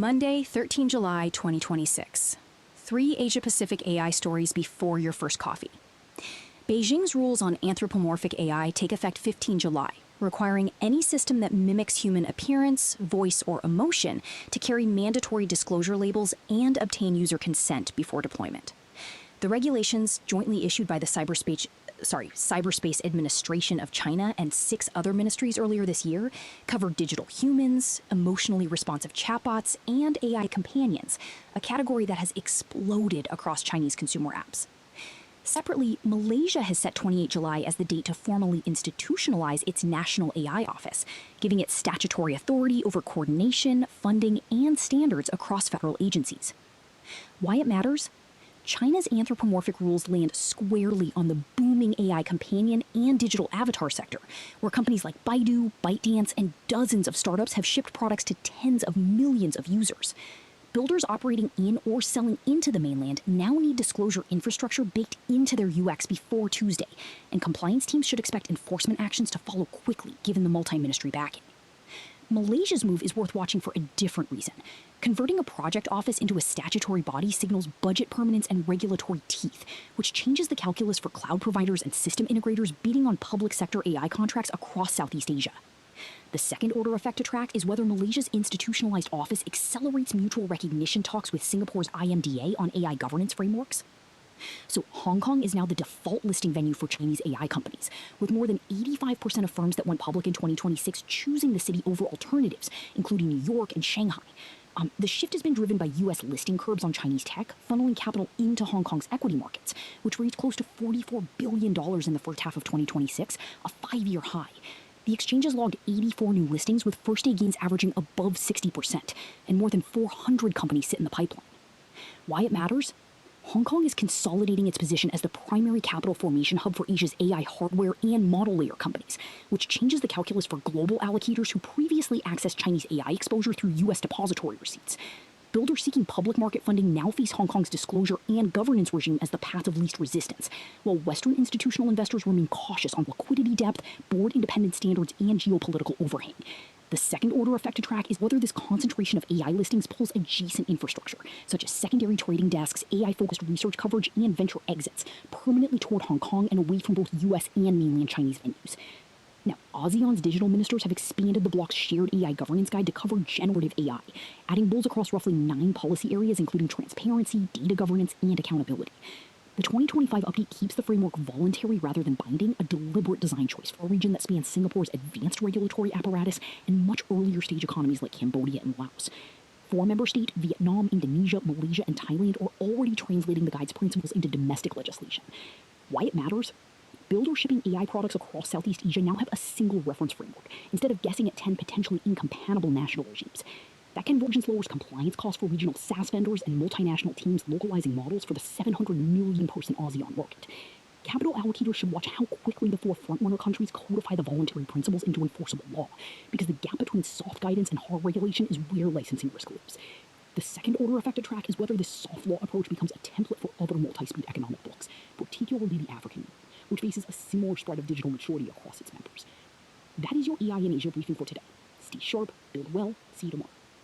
Monday, 13 July 2026. 3 Asia-Pacific AI stories before your first coffee. Beijing's rules on anthropomorphic AI take effect 15 July, requiring any system that mimics human appearance, voice, or emotion to carry mandatory disclosure labels and obtain user consent before deployment. The regulations, jointly issued by the Cyberspace Administration of China and 6 other ministries earlier this year, cover digital humans, emotionally responsive chatbots, and AI companions, a category that has exploded across Chinese consumer apps. Separately, Malaysia has set 28 July as the date to formally institutionalize its National AI Office, giving it statutory authority over coordination, funding, and standards across federal agencies. Why it matters? China's anthropomorphic rules land squarely on the booming AI companion and digital avatar sector, where companies like Baidu, ByteDance, and dozens of startups have shipped products to tens of millions of users. Builders operating in or selling into the mainland now need disclosure infrastructure baked into their UX before Tuesday, and compliance teams should expect enforcement actions to follow quickly given the multi-ministry backing. Malaysia's move is worth watching for a different reason. Converting a project office into a statutory body signals budget permanence and regulatory teeth, which changes the calculus for cloud providers and system integrators bidding on public sector AI contracts across Southeast Asia. The second order effect to track is whether Malaysia's institutionalized office accelerates mutual recognition talks with Singapore's IMDA on AI governance frameworks. So Hong Kong is now the default listing venue for Chinese AI companies, with more than 85% of firms that went public in 2026 choosing the city over alternatives, including New York and Shanghai. The shift has been driven by U.S. listing curbs on Chinese tech, funneling capital into Hong Kong's equity markets, which reached close to $44 billion in the first half of 2026, a 5-year high. The exchange has logged 84 new listings, with first-day gains averaging above 60%, and more than 400 companies sit in the pipeline. Why it matters? Hong Kong is consolidating its position as the primary capital formation hub for Asia's AI hardware and model layer companies, which changes the calculus for global allocators who previously accessed Chinese AI exposure through U.S. depository receipts. Builders seeking public market funding now face Hong Kong's disclosure and governance regime as the path of least resistance, while Western institutional investors remain cautious on liquidity depth, board independent standards, and geopolitical overhang. The second order effect to track is whether this concentration of AI listings pulls adjacent infrastructure, such as secondary trading desks, AI-focused research coverage, and venture exits, permanently toward Hong Kong and away from both US and mainland Chinese venues. Now, ASEAN's digital ministers have expanded the bloc's shared AI governance guide to cover generative AI, adding goals across roughly 9 policy areas, including transparency, data governance, and accountability. The 2025 update keeps the framework voluntary rather than binding, a deliberate design choice for a region that spans Singapore's advanced regulatory apparatus and much earlier stage economies like Cambodia and Laos. 4 member states, Vietnam, Indonesia, Malaysia, and Thailand, are already translating the guide's principles into domestic legislation. Why it matters? Builders shipping AI products across Southeast Asia now have a single reference framework, instead of guessing at 10 potentially incompatible national regimes. That convergence lowers compliance costs for regional SaaS vendors and multinational teams localizing models for the 700 million person ASEAN market. Capital allocators should watch how quickly the 4 frontrunner countries codify the voluntary principles into enforceable law, because the gap between soft guidance and hard regulation is where licensing risk lives. The second order effect to track is whether this soft law approach becomes a template for other multi-speed economic blocks, particularly the African Union, which faces a similar spread of digital maturity across its members. That is your AIinAsia briefing for today. Stay sharp, build well, see you tomorrow.